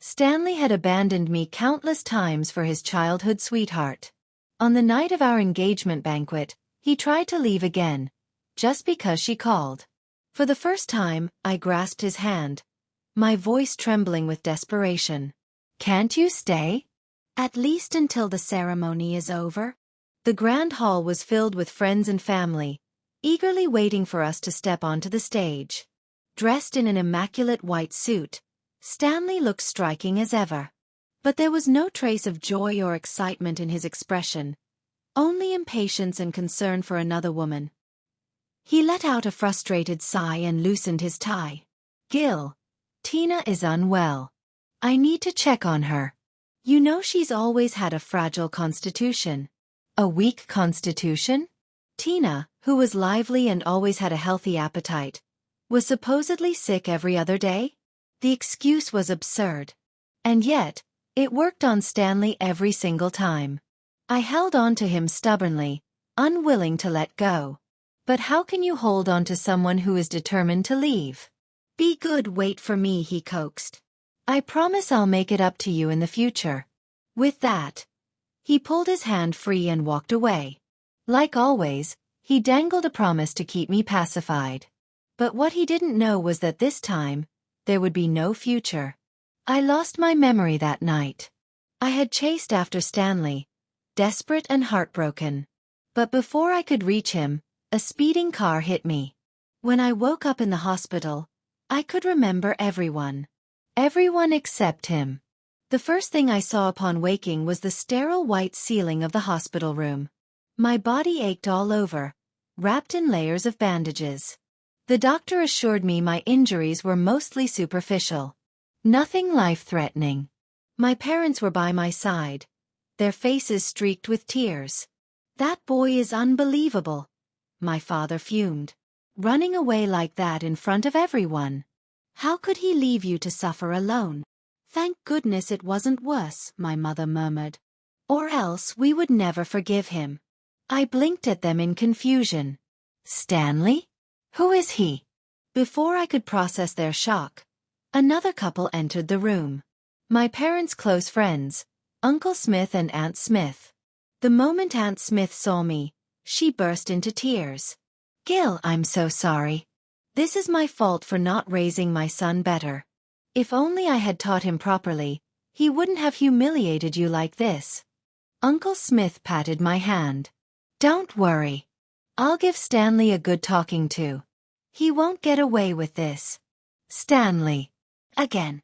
Stanley had abandoned me countless times for his childhood sweetheart. On the night of our engagement banquet, he tried to leave again, just because she called. For the first time, I grasped his hand, my voice trembling with desperation. "Can't you stay? At least until the ceremony is over?" The grand hall was filled with friends and family, eagerly waiting for us to step onto the stage. Dressed in an immaculate white suit, Stanley looked striking as ever. But there was no trace of joy or excitement in his expression, only impatience and concern for another woman. He let out a frustrated sigh and loosened his tie. "Gil, Tina is unwell. I need to check on her. You know she's always had a fragile constitution." "A weak constitution?" Tina, who was lively and always had a healthy appetite, was supposedly sick every other day? The excuse was absurd. And yet, it worked on Stanley every single time. I held on to him stubbornly, unwilling to let go. But how can you hold on to someone who is determined to leave? "Be good, wait for me," he coaxed. "I promise I'll make it up to you in the future." With that, he pulled his hand free and walked away. Like always, he dangled a promise to keep me pacified. But what he didn't know was that this time, there would be no future. I lost my memory that night. I had chased after Stanley, desperate and heartbroken. But before I could reach him, a speeding car hit me. When I woke up in the hospital, I could remember everyone. Everyone except him. The first thing I saw upon waking was the sterile white ceiling of the hospital room. My body ached all over, wrapped in layers of bandages. The doctor assured me my injuries were mostly superficial. Nothing life-threatening. My parents were by my side, their faces streaked with tears. "That boy is unbelievable," my father fumed. "Running away like that in front of everyone. How could he leave you to suffer alone?" "Thank goodness it wasn't worse," my mother murmured. "Or else we would never forgive him." I blinked at them in confusion. "Stanley? Who is he?" Before I could process their shock, another couple entered the room. My parents' close friends, Uncle Smith and Aunt Smith. The moment Aunt Smith saw me, she burst into tears. "Gil, I'm so sorry. This is my fault for not raising my son better. If only I had taught him properly, he wouldn't have humiliated you like this." Uncle Smith patted my hand. "Don't worry. I'll give Stanley a good talking to. He won't get away with this." "Stanley." Again.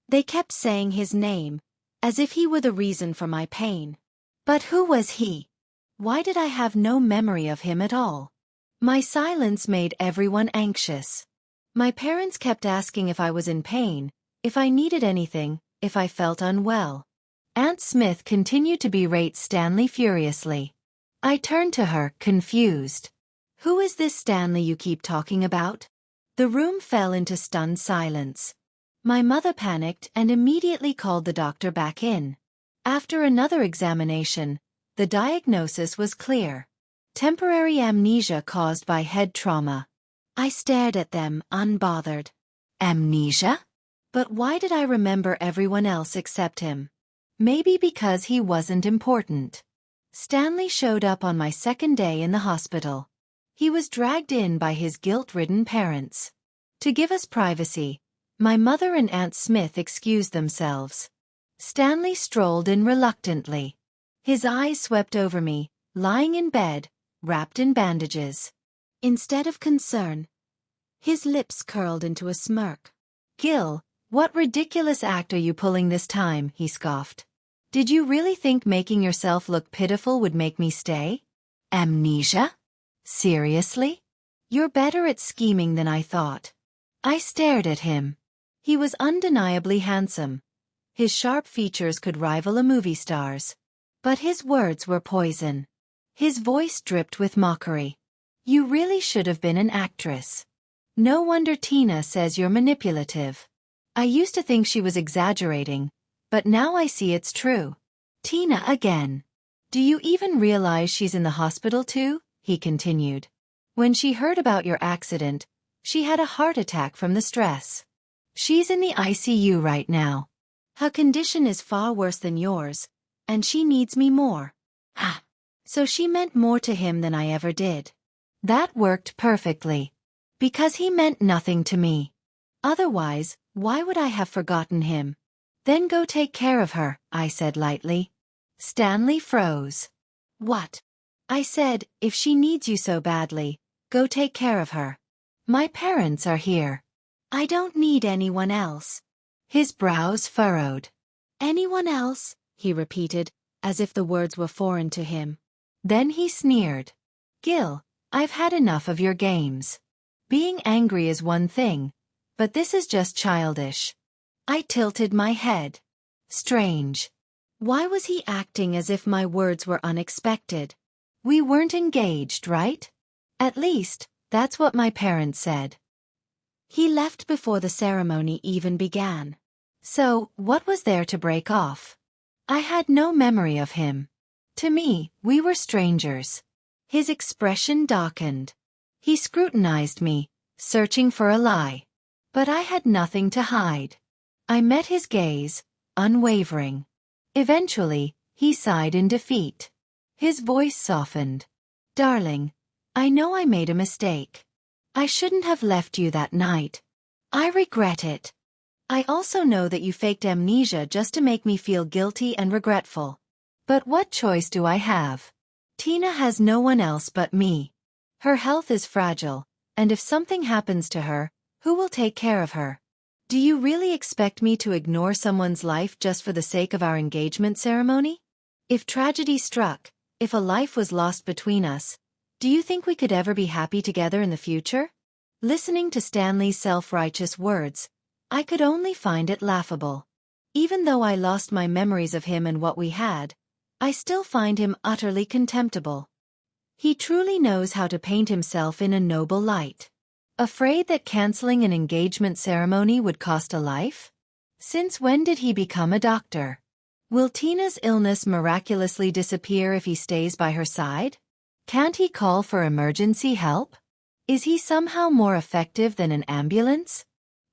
They kept saying his name, as if he were the reason for my pain. But who was he? Why did I have no memory of him at all? My silence made everyone anxious. My parents kept asking if I was in pain, if I needed anything, if I felt unwell. Aunt Smith continued to berate Stanley furiously. I turned to her, confused. "Who is this Stanley you keep talking about?" The room fell into stunned silence. My mother panicked and immediately called the doctor back in. After another examination, the diagnosis was clear. Temporary amnesia caused by head trauma. I stared at them, unbothered. Amnesia? But why did I remember everyone else except him? Maybe because he wasn't important. Stanley showed up on my second day in the hospital. He was dragged in by his guilt-ridden parents. To give us privacy, my mother and Aunt Smith excused themselves. Stanley strolled in reluctantly. His eyes swept over me, lying in bed, wrapped in bandages. Instead of concern, his lips curled into a smirk. "Gil, what ridiculous act are you pulling this time?" he scoffed. "Did you really think making yourself look pitiful would make me stay? Amnesia? Seriously? You're better at scheming than I thought." I stared at him. He was undeniably handsome. His sharp features could rival a movie star's. But his words were poison. His voice dripped with mockery. "You really should have been an actress. No wonder Tina says you're manipulative." I used to think she was exaggerating, but now I see it's true. "Tina again. Do you even realize she's in the hospital too?" he continued. "When she heard about your accident, she had a heart attack from the stress. She's in the ICU right now. Her condition is far worse than yours, and she needs me more. Ah. So she meant more to him than I ever did. That worked perfectly. Because he meant nothing to me. Otherwise, why would I have forgotten him? Then go take care of her, I said lightly. Stanley froze. What? I said, if she needs you so badly, go take care of her. My parents are here. I don't need anyone else. His brows furrowed. Anyone else? He repeated, as if the words were foreign to him. Then he sneered. Gil, I've had enough of your games. Being angry is one thing, but this is just childish. I tilted my head. Strange. Why was he acting as if my words were unexpected? We weren't engaged, right? At least, that's what my parents said. He left before the ceremony even began. So, what was there to break off? I had no memory of him. To me, we were strangers. His expression darkened. He scrutinized me, searching for a lie. But I had nothing to hide. I met his gaze, unwavering. Eventually, he sighed in defeat. His voice softened. Darling, I know I made a mistake. I shouldn't have left you that night. I regret it. I also know that you faked amnesia just to make me feel guilty and regretful. But what choice do I have? Tina has no one else but me. Her health is fragile, and if something happens to her, who will take care of her? Do you really expect me to ignore someone's life just for the sake of our engagement ceremony? If tragedy struck, if a life was lost between us, do you think we could ever be happy together in the future? Listening to Stanley's self-righteous words, I could only find it laughable. Even though I lost my memories of him and what we had, I still find him utterly contemptible. He truly knows how to paint himself in a noble light. Afraid that canceling an engagement ceremony would cost a life? Since when did he become a doctor? Will Tina's illness miraculously disappear if he stays by her side? Can't he call for emergency help? Is he somehow more effective than an ambulance?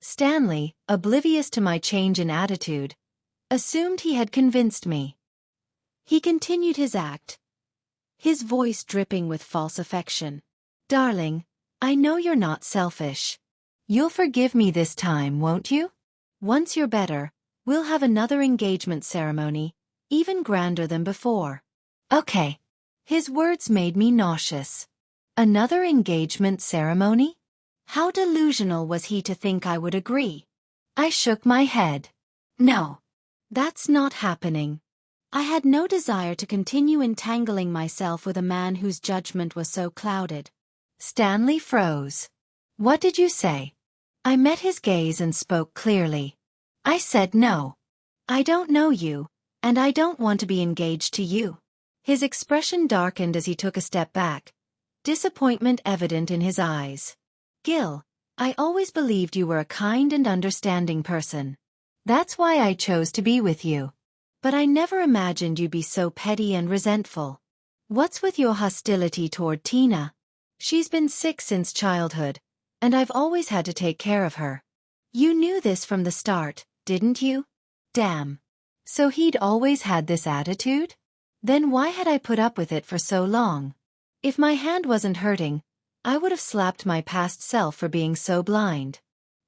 Stanley, oblivious to my change in attitude, assumed he had convinced me. He continued his act, his voice dripping with false affection. Darling, I know you're not selfish. You'll forgive me this time, won't you? Once you're better, we'll have another engagement ceremony, even grander than before. Okay. His words made me nauseous. Another engagement ceremony? How delusional was he to think I would agree? I shook my head. No. That's not happening. I had no desire to continue entangling myself with a man whose judgment was so clouded. Stanley froze. What did you say? I met his gaze and spoke clearly. I said no. I don't know you, and I don't want to be engaged to you. His expression darkened as he took a step back, disappointment evident in his eyes. Gil, I always believed you were a kind and understanding person. That's why I chose to be with you. But I never imagined you'd be so petty and resentful. What's with your hostility toward Tina? She's been sick since childhood, and I've always had to take care of her. You knew this from the start, didn't you? Damn. So he'd always had this attitude? Then why had I put up with it for so long? If my hand wasn't hurting, I would have slapped my past self for being so blind.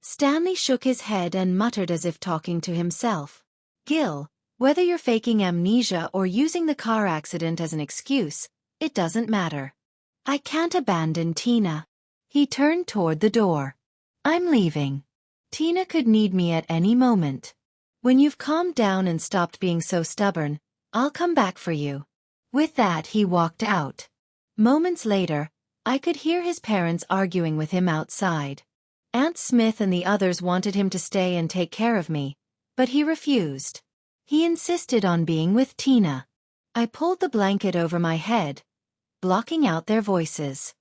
Stanley shook his head and muttered as if talking to himself. Gil, whether you're faking amnesia or using the car accident as an excuse, it doesn't matter. I can't abandon Tina. He turned toward the door. I'm leaving. Tina could need me at any moment. When you've calmed down and stopped being so stubborn, I'll come back for you. With that, he walked out. Moments later, I could hear his parents arguing with him outside. Aunt Smith and the others wanted him to stay and take care of me, but he refused. He insisted on being with Tina. I pulled the blanket over my head, blocking out their voices.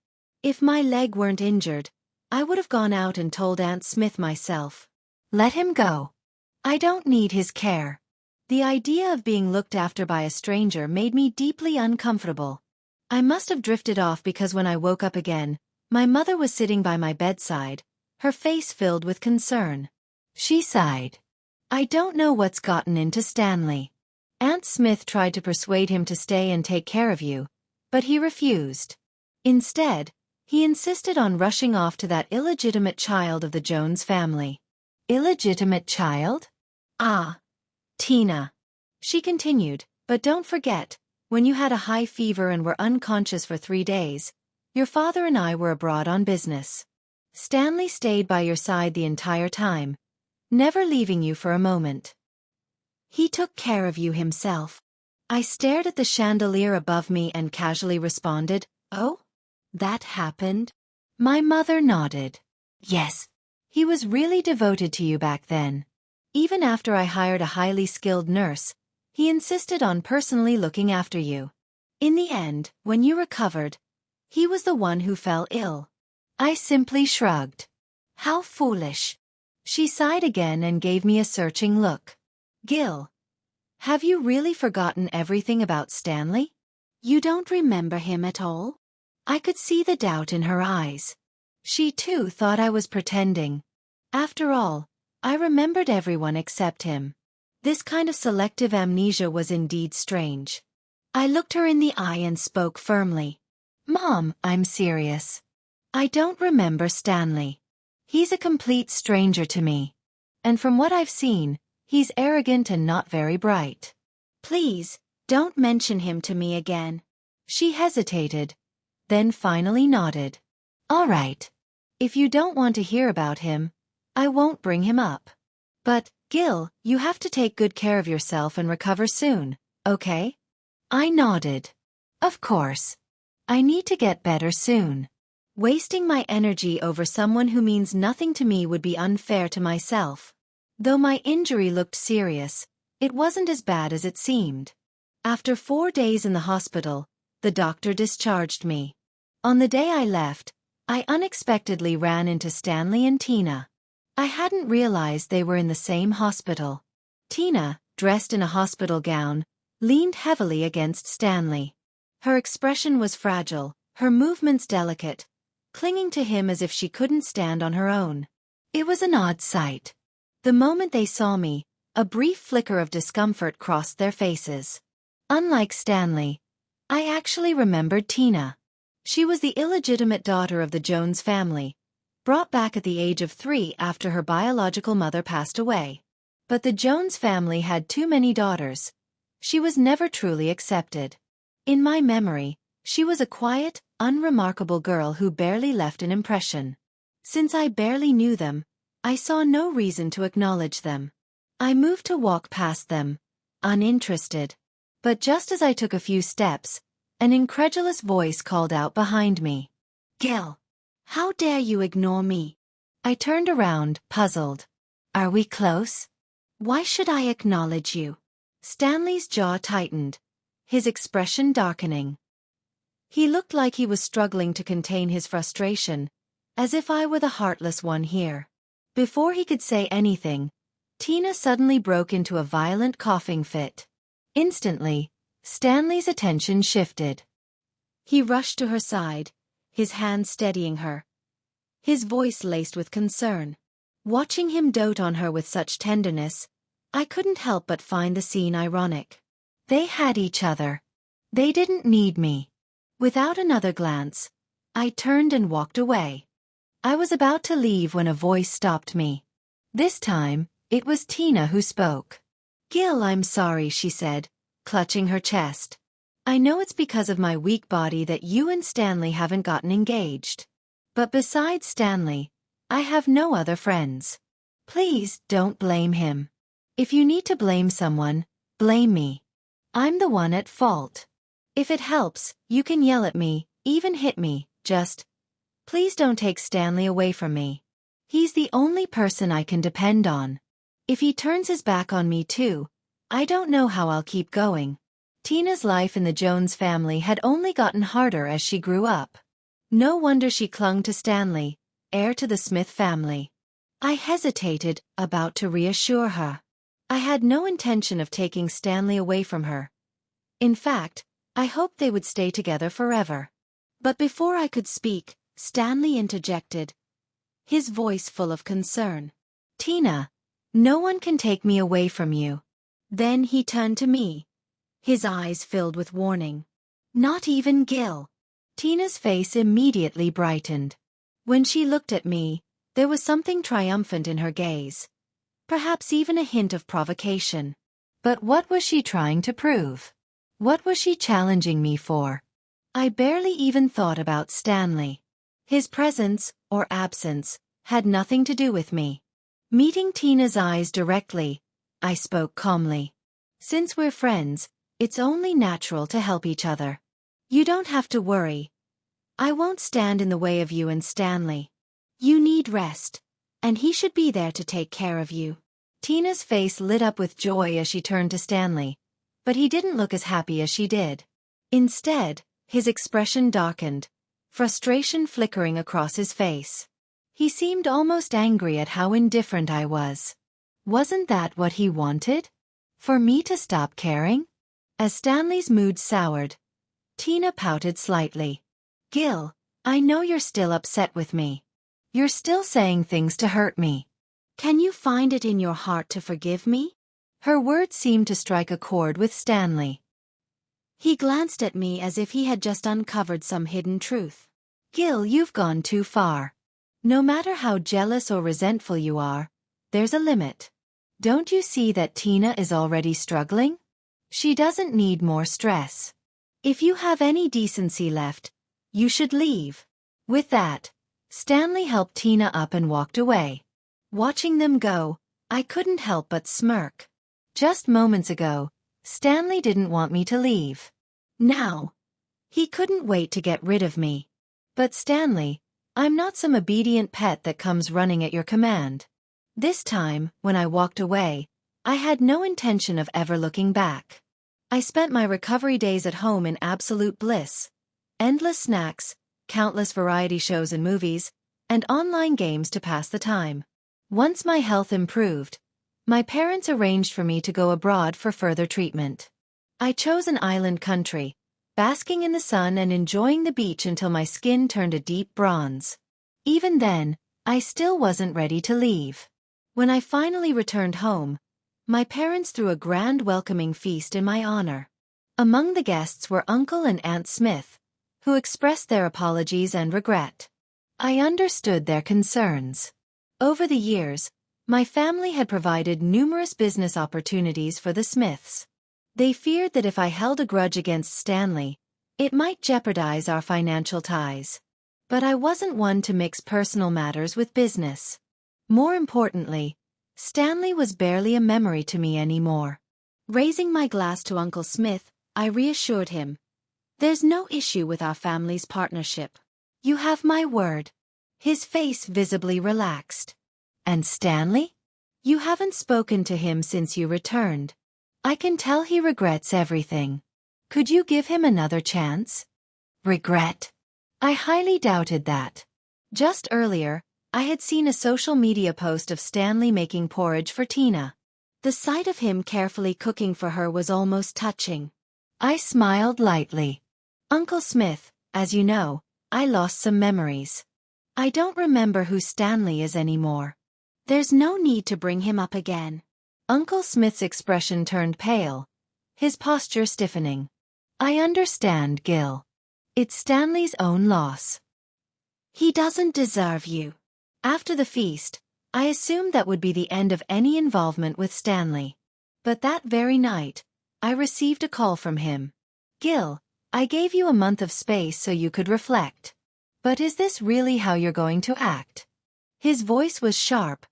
If my leg weren't injured, I would have gone out and told Aunt Smith myself. Let him go. I don't need his care. The idea of being looked after by a stranger made me deeply uncomfortable. I must have drifted off because when I woke up again, my mother was sitting by my bedside, her face filled with concern. She sighed. I don't know what's gotten into Stanley. Aunt Smith tried to persuade him to stay and take care of you, but he refused. Instead, he insisted on rushing off to that illegitimate child of the Jones family. Illegitimate child? Ah, Tina. She continued, but don't forget, when you had a high fever and were unconscious for 3 days, your father and I were abroad on business. Stanley stayed by your side the entire time, never leaving you for a moment. He took care of you himself. I stared at the chandelier above me and casually responded, "Oh? That happened?" My mother nodded. Yes. He was really devoted to you back then. Even after I hired a highly skilled nurse, he insisted on personally looking after you. In the end, when you recovered, he was the one who fell ill. I simply shrugged. How foolish. She sighed again and gave me a searching look. Gil, have you really forgotten everything about Stanley? You don't remember him at all? I could see the doubt in her eyes. She too thought I was pretending. After all, I remembered everyone except him. This kind of selective amnesia was indeed strange. I looked her in the eye and spoke firmly. Mom, I'm serious. I don't remember Stanley. He's a complete stranger to me. And from what I've seen, he's arrogant and not very bright. Please, don't mention him to me again. She hesitated, then finally nodded. All right. If you don't want to hear about him, I won't bring him up. But, Gil, you have to take good care of yourself and recover soon, okay? I nodded. Of course. I need to get better soon. Wasting my energy over someone who means nothing to me would be unfair to myself. Though my injury looked serious, it wasn't as bad as it seemed. After 4 days in the hospital, the doctor discharged me. On the day I left, I unexpectedly ran into Stanley and Tina. I hadn't realized they were in the same hospital. Tina, dressed in a hospital gown, leaned heavily against Stanley. Her expression was fragile, her movements delicate, clinging to him as if she couldn't stand on her own. It was an odd sight. The moment they saw me, a brief flicker of discomfort crossed their faces. Unlike Stanley, I actually remembered Tina. She was the illegitimate daughter of the Jones family, brought back at the age of 3 after her biological mother passed away. But the Jones family had too many daughters. She was never truly accepted. In my memory, she was a quiet, unremarkable girl who barely left an impression. Since I barely knew them, I saw no reason to acknowledge them. I moved to walk past them, uninterested. But just as I took a few steps, an incredulous voice called out behind me. Gil, how dare you ignore me? I turned around, puzzled. Are we close? Why should I acknowledge you? Stanley's jaw tightened, his expression darkening. He looked like he was struggling to contain his frustration, as if I were the heartless one here. Before he could say anything, Tina suddenly broke into a violent coughing fit. Instantly, Stanley's attention shifted. He rushed to her side, his hand steadying her, his voice laced with concern. Watching him dote on her with such tenderness, I couldn't help but find the scene ironic. They had each other. They didn't need me. Without another glance, I turned and walked away. I was about to leave when a voice stopped me. This time, it was Tina who spoke. Gil, I'm sorry, she said, clutching her chest. I know it's because of my weak body that you and Stanley haven't gotten engaged. But besides Stanley, I have no other friends. Please, don't blame him. If you need to blame someone, blame me. I'm the one at fault. If it helps, you can yell at me, even hit me, just please don't take Stanley away from me. He's the only person I can depend on. If he turns his back on me too, I don't know how I'll keep going. Tina's life in the Jones family had only gotten harder as she grew up. No wonder she clung to Stanley, heir to the Smith family. I hesitated, about to reassure her. I had no intention of taking Stanley away from her. In fact, I hoped they would stay together forever. But before I could speak, Stanley interjected, his voice full of concern. Tina, No one can take me away from you. Then he turned to me, his eyes filled with warning. Not even Gil. Tina's face immediately brightened. When she looked at me, there was something triumphant in her gaze. Perhaps even a hint of provocation. But what was she trying to prove? What was she challenging me for? I barely even thought about Stanley. His presence, or absence, had nothing to do with me. Meeting Tina's eyes directly, I spoke calmly. Since we're friends, it's only natural to help each other. You don't have to worry. I won't stand in the way of you and Stanley. You need rest, and he should be there to take care of you. Tina's face lit up with joy as she turned to Stanley, but he didn't look as happy as she did. Instead, his expression darkened, frustration flickering across his face. He seemed almost angry at how indifferent I was. Wasn't that what he wanted? For me to stop caring? As Stanley's mood soured, Tina pouted slightly. Gil, I know you're still upset with me. You're still saying things to hurt me. Can you find it in your heart to forgive me? Her words seemed to strike a chord with Stanley. He glanced at me as if he had just uncovered some hidden truth. Gil, you've gone too far. No matter how jealous or resentful you are, there's a limit. Don't you see that Tina is already struggling? She doesn't need more stress. If you have any decency left, you should leave. With that, Stanley helped Tina up and walked away. Watching them go, I couldn't help but smirk. Just moments ago, Stanley didn't want me to leave. Now, he couldn't wait to get rid of me. But Stanley, I'm not some obedient pet that comes running at your command. This time, when I walked away, I had no intention of ever looking back. I spent my recovery days at home in absolute bliss. Endless snacks, countless variety shows and movies, and online games to pass the time. Once my health improved, my parents arranged for me to go abroad for further treatment. I chose an island country, basking in the sun and enjoying the beach until my skin turned a deep bronze. Even then, I still wasn't ready to leave. When I finally returned home, my parents threw a grand welcoming feast in my honor. Among the guests were Uncle and Aunt Smith, who expressed their apologies and regret. I understood their concerns. Over the years, my family had provided numerous business opportunities for the Smiths. They feared that if I held a grudge against Stanley, it might jeopardize our financial ties. But I wasn't one to mix personal matters with business. More importantly, Stanley was barely a memory to me anymore. Raising my glass to Uncle Smith, I reassured him. There's no issue with our family's partnership. You have my word. His face visibly relaxed. And Stanley? You haven't spoken to him since you returned. I can tell he regrets everything. Could you give him another chance? Regret? I highly doubted that. Just earlier, I had seen a social media post of Stanley making porridge for Tina. The sight of him carefully cooking for her was almost touching. I smiled lightly. Uncle Smith, as you know, I lost some memories. I don't remember who Stanley is anymore. There's no need to bring him up again. Uncle Smith's expression turned pale, his posture stiffening. I understand, Gil. It's Stanley's own loss. He doesn't deserve you. After the feast, I assumed that would be the end of any involvement with Stanley. But that very night, I received a call from him. Gil, I gave you a month of space so you could reflect. But is this really how you're going to act? His voice was sharp,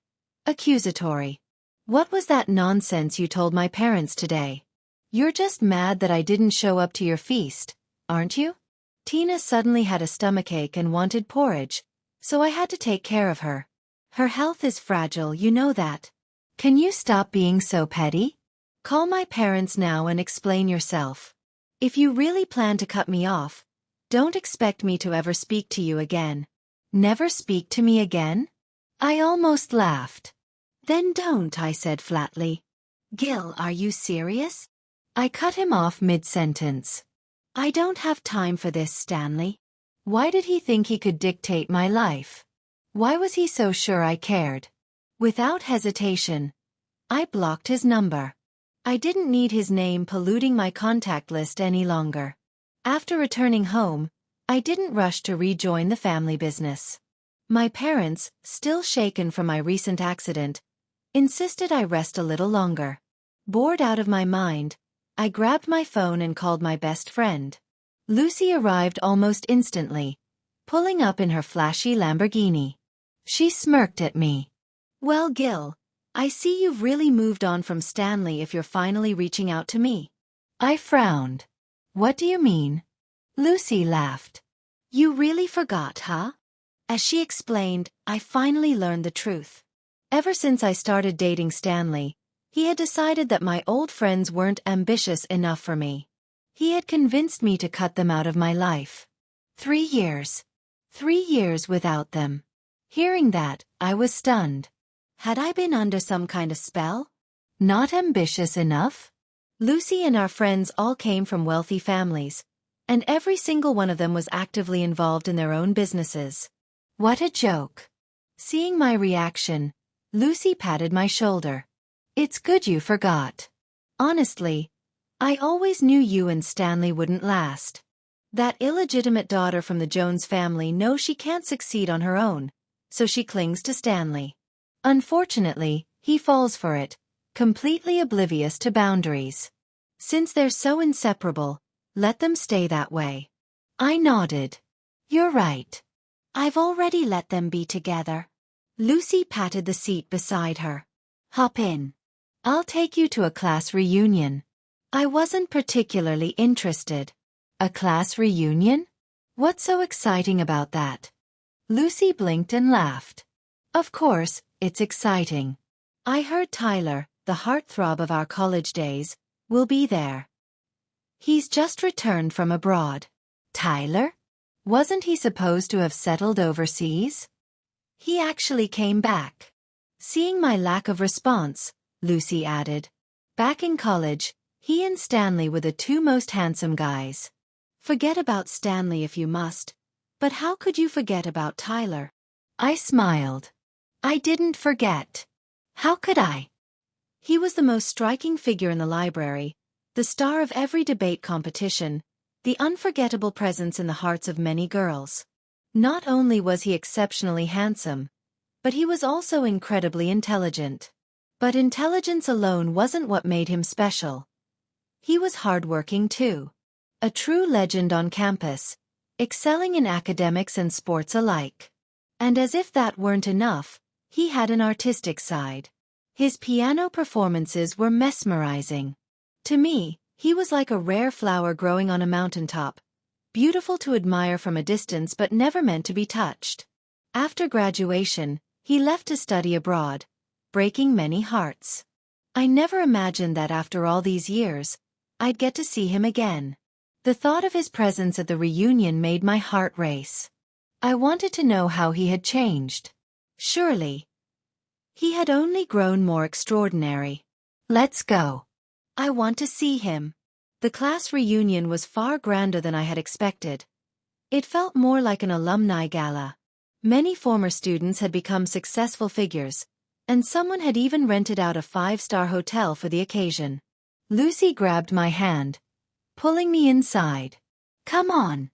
accusatory. What was that nonsense you told my parents today? You're just mad that I didn't show up to your feast, aren't you? Tina suddenly had a stomachache and wanted porridge, so I had to take care of her. Her health is fragile, you know that. Can you stop being so petty? Call my parents now and explain yourself. If you really plan to cut me off, don't expect me to ever speak to you again. Never speak to me again? I almost laughed. Then don't, I said flatly. Gil, are you serious? I cut him off mid-sentence. I don't have time for this, Stanley. Why did he think he could dictate my life? Why was he so sure I cared? Without hesitation, I blocked his number. I didn't need his name polluting my contact list any longer. After returning home, I didn't rush to rejoin the family business. My parents, still shaken from my recent accident, insisted I rest a little longer. Bored out of my mind, I grabbed my phone and called my best friend. Lucy arrived almost instantly, pulling up in her flashy Lamborghini. She smirked at me. "Well, Gil, I see you've really moved on from Stanley if you're finally reaching out to me." I frowned. "What do you mean?" Lucy laughed. "You really forgot, huh?" As she explained, I finally learned the truth. Ever since I started dating Stanley, he had decided that my old friends weren't ambitious enough for me. He had convinced me to cut them out of my life. 3 years. 3 years without them. Hearing that, I was stunned. Had I been under some kind of spell? Not ambitious enough? Lucy and our friends all came from wealthy families, and every single one of them was actively involved in their own businesses. What a joke. Seeing my reaction, Lucy patted my shoulder. "It's good you forgot. Honestly, I always knew you and Stanley wouldn't last. That illegitimate daughter from the Jones family knows she can't succeed on her own, so she clings to Stanley. Unfortunately, he falls for it, completely oblivious to boundaries. Since they're so inseparable, let them stay that way." I nodded. "You're right. I've already let them be together." Lucy patted the seat beside her. "Hop in. I'll take you to a class reunion." I wasn't particularly interested. A class reunion? What's so exciting about that? Lucy blinked and laughed. "Of course, it's exciting. I heard Tyler, the heartthrob of our college days, will be there. He's just returned from abroad." Tyler? Wasn't he supposed to have settled overseas? "He actually came back." Seeing my lack of response, Lucy added, "Back in college, he and Stanley were the two most handsome guys. Forget about Stanley if you must, but how could you forget about Tyler?" I smiled. "I didn't forget. How could I?" He was the most striking figure in the library, the star of every debate competition, the unforgettable presence in the hearts of many girls. Not only was he exceptionally handsome, but he was also incredibly intelligent. But intelligence alone wasn't what made him special. He was hardworking too. A true legend on campus, excelling in academics and sports alike. And as if that weren't enough, he had an artistic side. His piano performances were mesmerizing. To me, he was like a rare flower growing on a mountaintop, beautiful to admire from a distance but never meant to be touched. After graduation, he left to study abroad, breaking many hearts. I never imagined that after all these years, I'd get to see him again. The thought of his presence at the reunion made my heart race. I wanted to know how he had changed. Surely, he had only grown more extraordinary. "Let's go. I want to see him." The class reunion was far grander than I had expected. It felt more like an alumni gala. Many former students had become successful figures, and someone had even rented out a 5-star hotel for the occasion. Lucy grabbed my hand, pulling me inside. "Come on."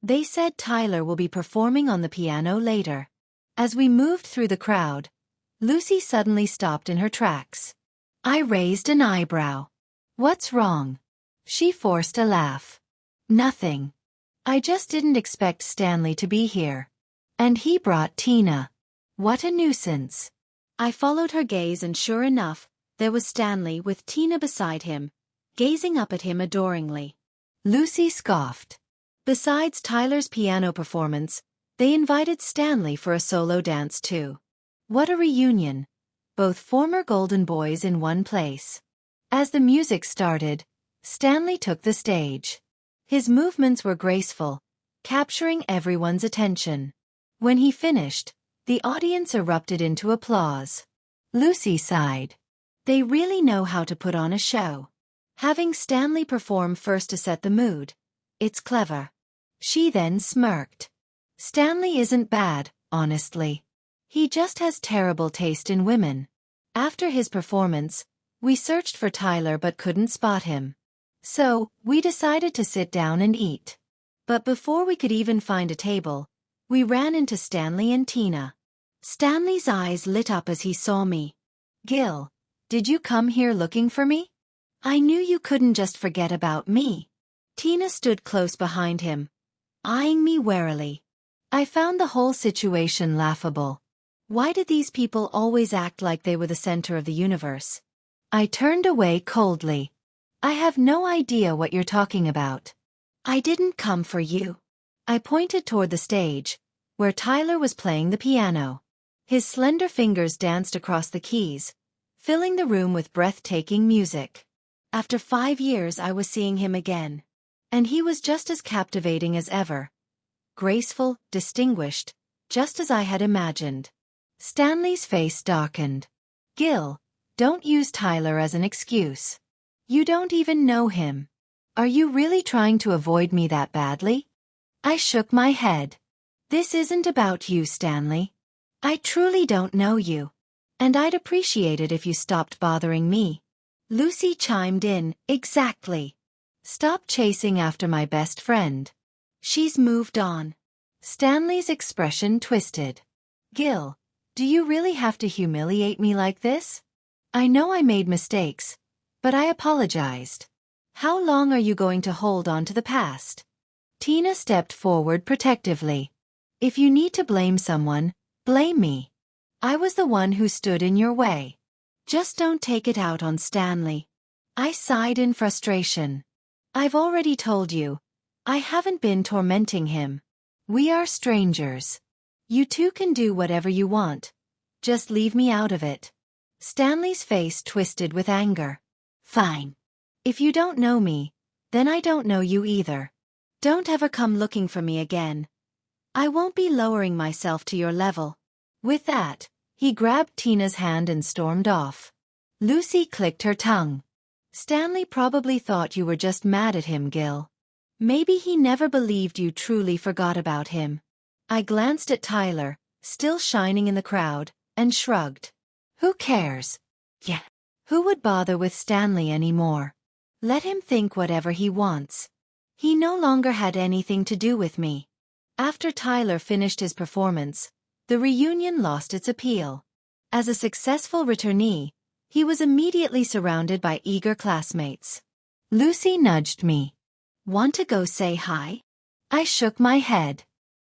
They said Tyler will be performing on the piano later. As we moved through the crowd, Lucy suddenly stopped in her tracks. I raised an eyebrow. "What's wrong?" She forced a laugh. "Nothing. I just didn't expect Stanley to be here. And he brought Tina. What a nuisance." I followed her gaze and sure enough, there was Stanley with Tina beside him, gazing up at him adoringly. Lucy scoffed. Besides Tyler's piano performance, they invited Stanley for a solo dance too. What a reunion. Both former Golden Boys in one place. As the music started, Stanley took the stage. His movements were graceful, capturing everyone's attention. When he finished, the audience erupted into applause. Lucy sighed. They really know how to put on a show. Having Stanley perform first to set the mood. It's clever. She then smirked. Stanley isn't bad, honestly. He just has terrible taste in women. After his performance, we searched for Tyler but couldn't spot him. So, we decided to sit down and eat. But before we could even find a table, we ran into Stanley and Tina. Stanley's eyes lit up as he saw me. "Gil, did you come here looking for me? I knew you couldn't just forget about me." Tina stood close behind him, eyeing me warily. I found the whole situation laughable. Why did these people always act like they were the center of the universe? I turned away coldly. "I have no idea what you're talking about. I didn't come for you." I pointed toward the stage, where Tyler was playing the piano. His slender fingers danced across the keys, filling the room with breathtaking music. After 5 years I was seeing him again. And he was just as captivating as ever. Graceful, distinguished, just as I had imagined. Stanley's face darkened. "Gil, don't use Tyler as an excuse. You don't even know him. Are you really trying to avoid me that badly?" I shook my head. "This isn't about you, Stanley. I truly don't know you. And I'd appreciate it if you stopped bothering me." Lucy chimed in, "Exactly. Stop chasing after my best friend. She's moved on." Stanley's expression twisted. "Gil, do you really have to humiliate me like this? I know I made mistakes, but I apologized. How long are you going to hold on to the past?" Tina stepped forward protectively. "If you need to blame someone, blame me. I was the one who stood in your way. Just don't take it out on Stanley." I sighed in frustration. "I've already told you. I haven't been tormenting him. We are strangers. You two can do whatever you want. Just leave me out of it." Stanley's face twisted with anger. "Fine. If you don't know me, then I don't know you either. Don't ever come looking for me again. I won't be lowering myself to your level." With that, he grabbed Tina's hand and stormed off. Lucy clicked her tongue. "Stanley probably thought you were just mad at him, Gil. Maybe he never believed you truly forgot about him." I glanced at Tyler, still shining in the crowd, and shrugged. Who cares? Yeah. Who would bother with Stanley anymore? Let him think whatever he wants. He no longer had anything to do with me. After Tyler finished his performance, the reunion lost its appeal. As a successful returnee, he was immediately surrounded by eager classmates. Lucy nudged me. "Want to go say hi?" I shook my head.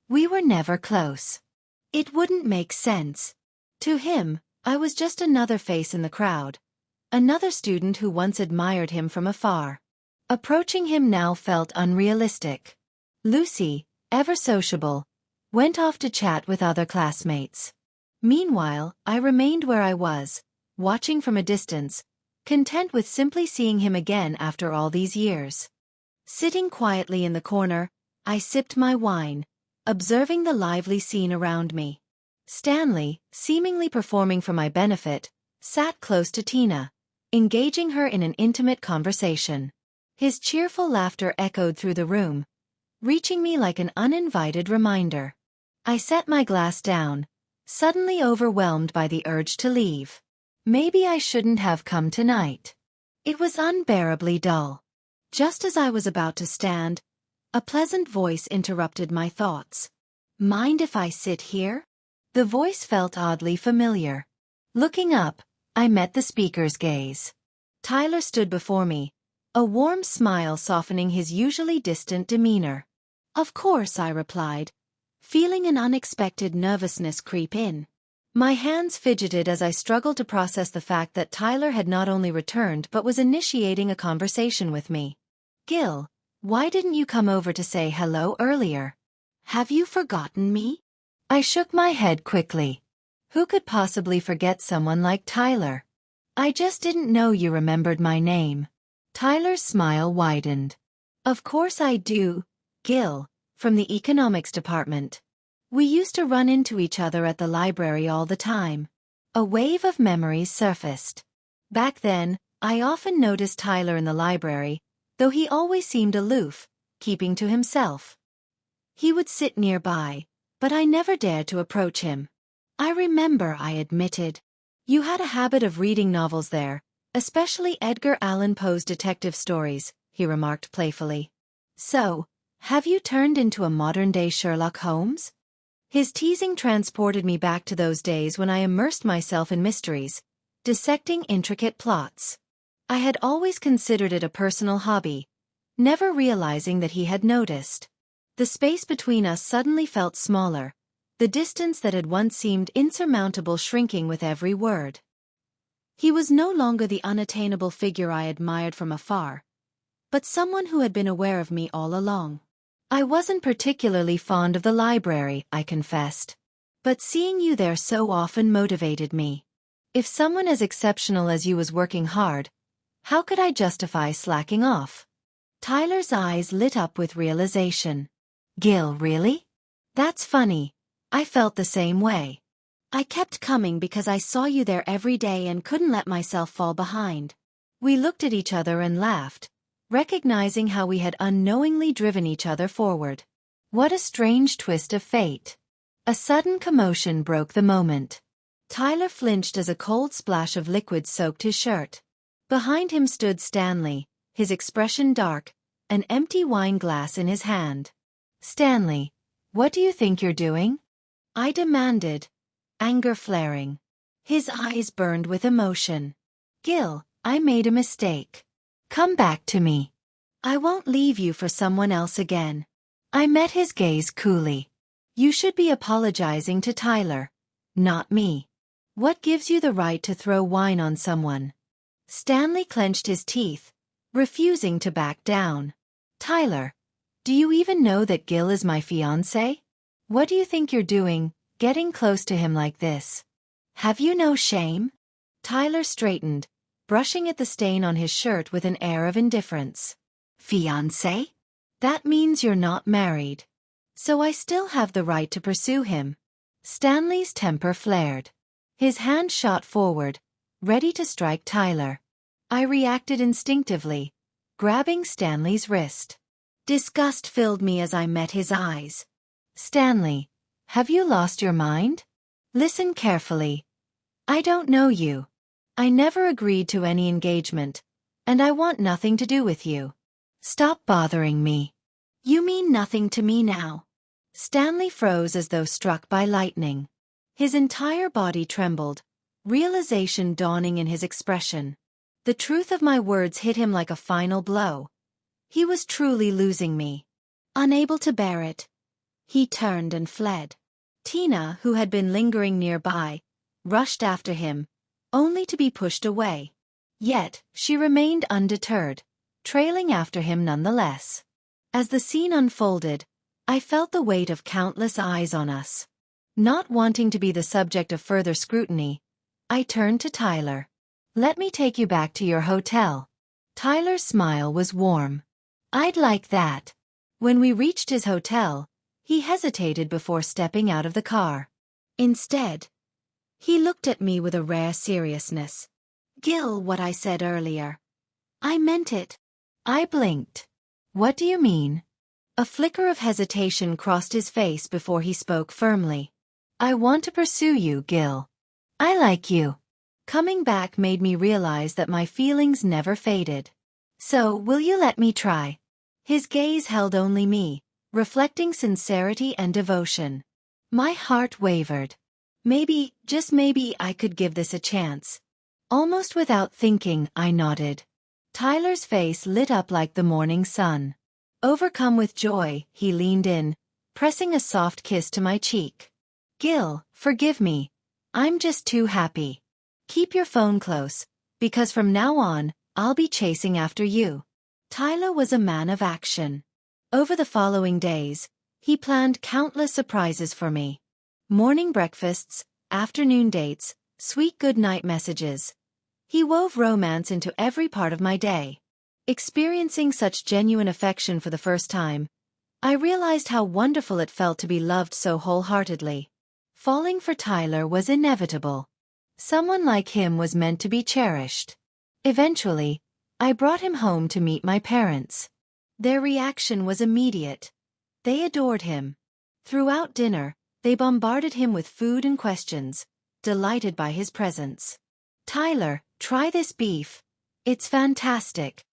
We were never close. It wouldn't make sense. To him, I was just another face in the crowd. Another student who once admired him from afar. Approaching him now felt unrealistic. Lucy, ever sociable, went off to chat with other classmates. Meanwhile, I remained where I was, watching from a distance, content with simply seeing him again after all these years. Sitting quietly in the corner, I sipped my wine, observing the lively scene around me. Stanley, seemingly performing for my benefit, sat close to Tina, engaging her in an intimate conversation. His cheerful laughter echoed through the room, reaching me like an uninvited reminder. I set my glass down, suddenly overwhelmed by the urge to leave. Maybe I shouldn't have come tonight. It was unbearably dull. Just as I was about to stand, a pleasant voice interrupted my thoughts. "Mind if I sit here?" The voice felt oddly familiar. Looking up, I met the speaker's gaze. Tyler stood before me, a warm smile softening his usually distant demeanor. "Of course," I replied, feeling an unexpected nervousness creep in. My hands fidgeted as I struggled to process the fact that Tyler had not only returned but was initiating a conversation with me. "Gil, why didn't you come over to say hello earlier? Have you forgotten me?" I shook my head quickly. Who could possibly forget someone like Tyler? "I just didn't know you remembered my name." Tyler's smile widened. "Of course I do, Gil, from the economics department. We used to run into each other at the library all the time." A wave of memories surfaced. Back then, I often noticed Tyler in the library, though he always seemed aloof, keeping to himself. He would sit nearby, but I never dared to approach him. "I remember," I admitted. You had a habit of reading novels there, especially Edgar Allan Poe's detective stories, he remarked playfully. So, have you turned into a modern-day Sherlock Holmes? His teasing transported me back to those days when I immersed myself in mysteries, dissecting intricate plots. I had always considered it a personal hobby, never realizing that he had noticed. The space between us suddenly felt smaller, the distance that had once seemed insurmountable shrinking with every word. He was no longer the unattainable figure I admired from afar, but someone who had been aware of me all along. I wasn't particularly fond of the library, I confessed. But seeing you there so often motivated me. If someone as exceptional as you was working hard, how could I justify slacking off? Tyler's eyes lit up with realization. Gil, really? That's funny. I felt the same way. I kept coming because I saw you there every day and couldn't let myself fall behind. We looked at each other and laughed, recognizing how we had unknowingly driven each other forward. What a strange twist of fate. A sudden commotion broke the moment. Tyler flinched as a cold splash of liquid soaked his shirt. Behind him stood Stanley, his expression dark, an empty wine glass in his hand. Stanley, what do you think you're doing? I demanded, anger flaring. His eyes burned with emotion. Gil, I made a mistake. Come back to me. I won't leave you for someone else again. I met his gaze coolly. You should be apologizing to Tyler, not me. What gives you the right to throw wine on someone? Stanley clenched his teeth, refusing to back down. Tyler, do you even know that Gil is my fiancé? What do you think you're doing, getting close to him like this? Have you no shame? Tyler straightened, brushing at the stain on his shirt with an air of indifference. Fiancé? That means you're not married. So I still have the right to pursue him. Stanley's temper flared. His hand shot forward, ready to strike Tyler. I reacted instinctively, grabbing Stanley's wrist. Disgust filled me as I met his eyes. Stanley, have you lost your mind? Listen carefully. I don't know you. I never agreed to any engagement, and I want nothing to do with you. Stop bothering me. You mean nothing to me now. Stanley froze as though struck by lightning. His entire body trembled, realization dawning in his expression. The truth of my words hit him like a final blow. He was truly losing me. Unable to bear it, he turned and fled. Tina, who had been lingering nearby, rushed after him, only to be pushed away. Yet, she remained undeterred, trailing after him nonetheless. As the scene unfolded, I felt the weight of countless eyes on us. Not wanting to be the subject of further scrutiny, I turned to Tyler. Let me take you back to your hotel. Tyler's smile was warm. I'd like that. When we reached his hotel, he hesitated before stepping out of the car. Instead, he looked at me with a rare seriousness. Gil, what I said earlier. I meant it. I blinked. What do you mean? A flicker of hesitation crossed his face before he spoke firmly. I want to pursue you, Gil. I like you. Coming back made me realize that my feelings never faded. So, will you let me try? His gaze held only me, reflecting sincerity and devotion. My heart wavered. Maybe, just maybe, I could give this a chance. Almost without thinking, I nodded. Tyler's face lit up like the morning sun. Overcome with joy, he leaned in, pressing a soft kiss to my cheek. Gil, forgive me. I'm just too happy. Keep your phone close, because from now on, I'll be chasing after you. Tyler was a man of action. Over the following days, he planned countless surprises for me. Morning breakfasts, afternoon dates, sweet goodnight messages. He wove romance into every part of my day. Experiencing such genuine affection for the first time, I realized how wonderful it felt to be loved so wholeheartedly. Falling for Tyler was inevitable. Someone like him was meant to be cherished. Eventually, I brought him home to meet my parents. Their reaction was immediate. They adored him. Throughout dinner, they bombarded him with food and questions, delighted by his presence. "Tyler, try this beef. It's fantastic.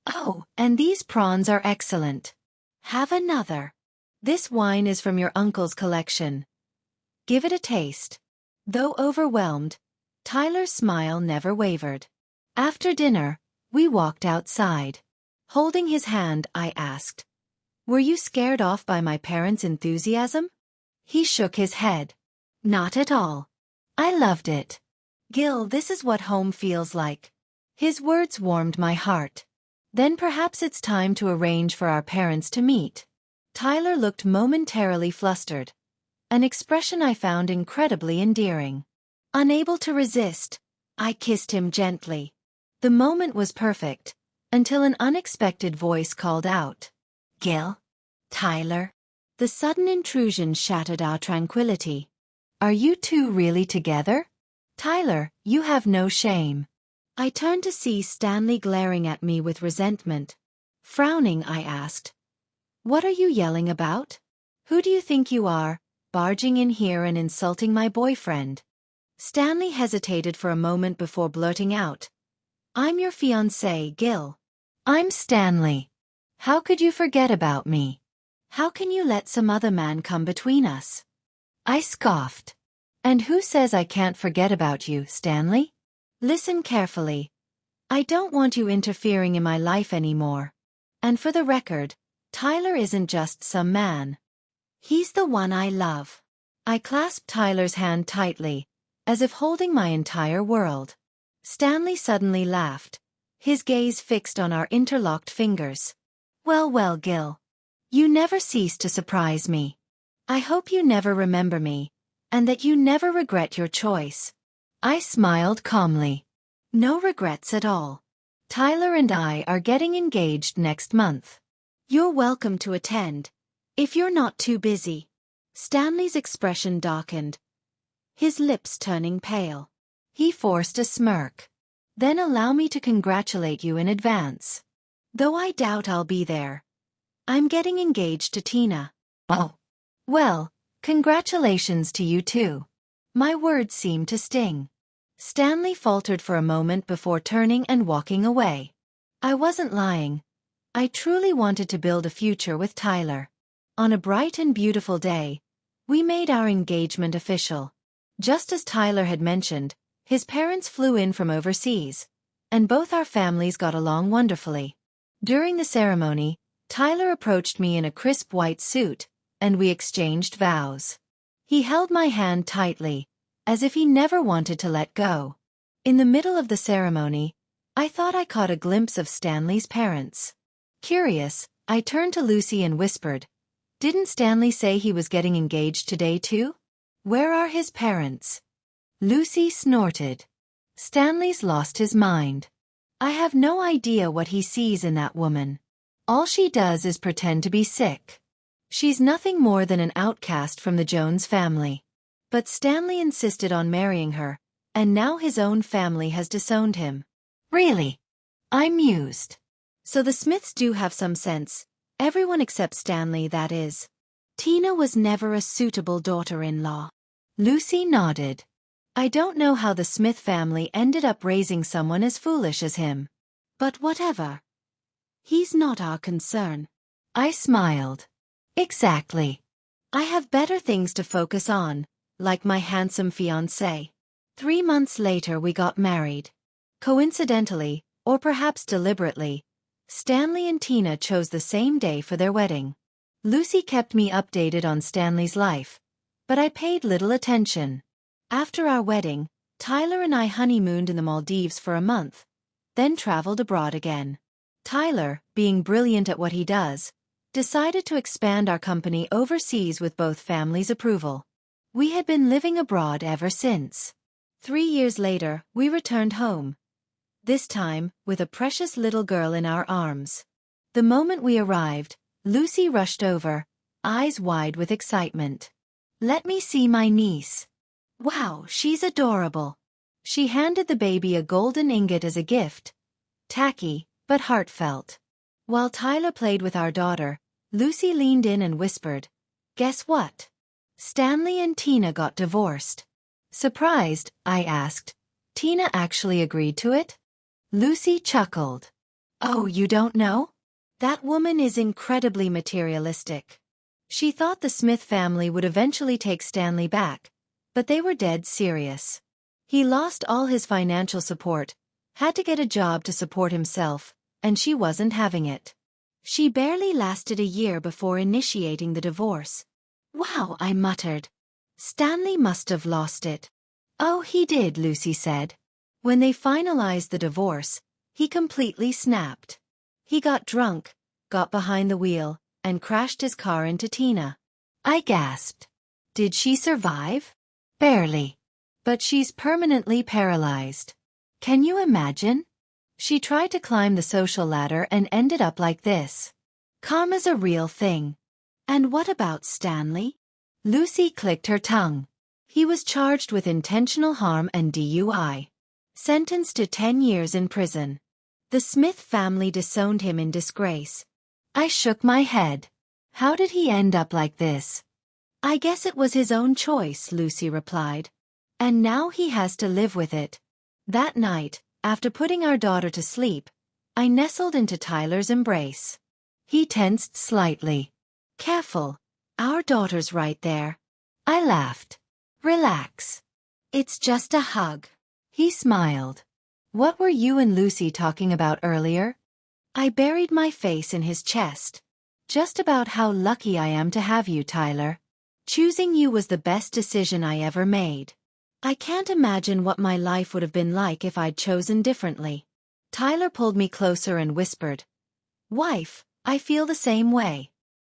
Oh, and these prawns are excellent. Have another. This wine is from your uncle's collection. Give it a taste." Though overwhelmed, Tyler's smile never wavered. After dinner, we walked outside. Holding his hand, I asked, "Were you scared off by my parents' enthusiasm?" He shook his head. "Not at all. I loved it. Gil, this is what home feels like." His words warmed my heart. "Then perhaps it's time to arrange for our parents to meet." Tyler looked momentarily flustered, an expression I found incredibly endearing. Unable to resist, I kissed him gently. The moment was perfect, until an unexpected voice called out, "Gil? Tyler?" The sudden intrusion shattered our tranquility. "Are you two really together? Tyler, you have no shame." I turned to see Stanley glaring at me with resentment. Frowning, I asked, "What are you yelling about? Who do you think you are, barging in here and insulting my boyfriend?" Stanley hesitated for a moment before blurting out, "I'm your fiancé, Gil." "I'm Stanley. How could you forget about me? How can you let some other man come between us?" I scoffed. "And who says I can't forget about you, Stanley? Listen carefully. I don't want you interfering in my life anymore. And for the record, Tyler isn't just some man. He's the one I love." I clasped Tyler's hand tightly, as if holding my entire world. Stanley suddenly laughed, his gaze fixed on our interlocked fingers. "Well, well, Gil. You never cease to surprise me. I hope you never remember me, and that you never regret your choice." I smiled calmly. "No regrets at all. Tyler and I are getting engaged next month. You're welcome to attend, if you're not too busy." Stanley's expression darkened, his lips turning pale. He forced a smirk. "Then allow me to congratulate you in advance. Though I doubt I'll be there. I'm getting engaged to Tina." "Oh. Well, congratulations to you too." My words seemed to sting. Stanley faltered for a moment before turning and walking away. I wasn't lying. I truly wanted to build a future with Tyler. On a bright and beautiful day, we made our engagement official. Just as Tyler had mentioned, his parents flew in from overseas, and both our families got along wonderfully. During the ceremony, Tyler approached me in a crisp white suit, and we exchanged vows. He held my hand tightly, as if he never wanted to let go. In the middle of the ceremony, I thought I caught a glimpse of Stanley's parents. Curious, I turned to Lucy and whispered, "Didn't Stanley say he was getting engaged today too? Where are his parents?" Lucy snorted. "Stanley's lost his mind. I have no idea what he sees in that woman. All she does is pretend to be sick. She's nothing more than an outcast from the Jones family. But Stanley insisted on marrying her, and now his own family has disowned him." "Really?" I mused. "So the Smiths do have some sense. Everyone except Stanley, that is. Tina was never a suitable daughter-in-law." Lucy nodded. "I don't know how the Smith family ended up raising someone as foolish as him. But whatever. He's not our concern." I smiled. "Exactly. I have better things to focus on, like my handsome fiancé." 3 months later we got married. Coincidentally, or perhaps deliberately, Stanley and Tina chose the same day for their wedding. Lucy kept me updated on Stanley's life, but I paid little attention. After our wedding, Tyler and I honeymooned in the Maldives for a month, then traveled abroad again. Tyler, being brilliant at what he does, decided to expand our company overseas with both families' approval. We had been living abroad ever since. 3 years later, we returned home. This time, with a precious little girl in our arms. The moment we arrived, Lucy rushed over, eyes wide with excitement. "Let me see my niece. Wow, she's adorable." She handed the baby a golden ingot as a gift. Tacky, but heartfelt. While Tyler played with our daughter, Lucy leaned in and whispered, "Guess what? Stanley and Tina got divorced." Surprised, I asked. Tina actually agreed to it? Lucy chuckled. Oh, you don't know? That woman is incredibly materialistic. She thought the Smith family would eventually take Stanley back, but they were dead serious. He lost all his financial support, had to get a job to support himself, and she wasn't having it. She barely lasted a year before initiating the divorce. Wow, I muttered. Stanley must have lost it. Oh, he did, Lucy said. When they finalized the divorce, he completely snapped. He got drunk, got behind the wheel, and crashed his car into Tina. I gasped. Did she survive? Barely. But she's permanently paralyzed. Can you imagine? She tried to climb the social ladder and ended up like this. Karma's a real thing. And what about Stanley? Lucy clicked her tongue. He was charged with intentional harm and DUI. Sentenced to 10 years in prison. The Smith family disowned him in disgrace. I shook my head. How did he end up like this? I guess it was his own choice, Lucy replied. And now he has to live with it. That night, after putting our daughter to sleep, I nestled into Tyler's embrace. He tensed slightly. Careful, our daughter's right there. I laughed. Relax. It's just a hug. He smiled. What were you and Lucy talking about earlier? I buried my face in his chest. Just about how lucky I am to have you, Tyler. Choosing you was the best decision I ever made. I can't imagine what my life would have been like if I'd chosen differently. Tyler pulled me closer and whispered, Wife, I feel the same way.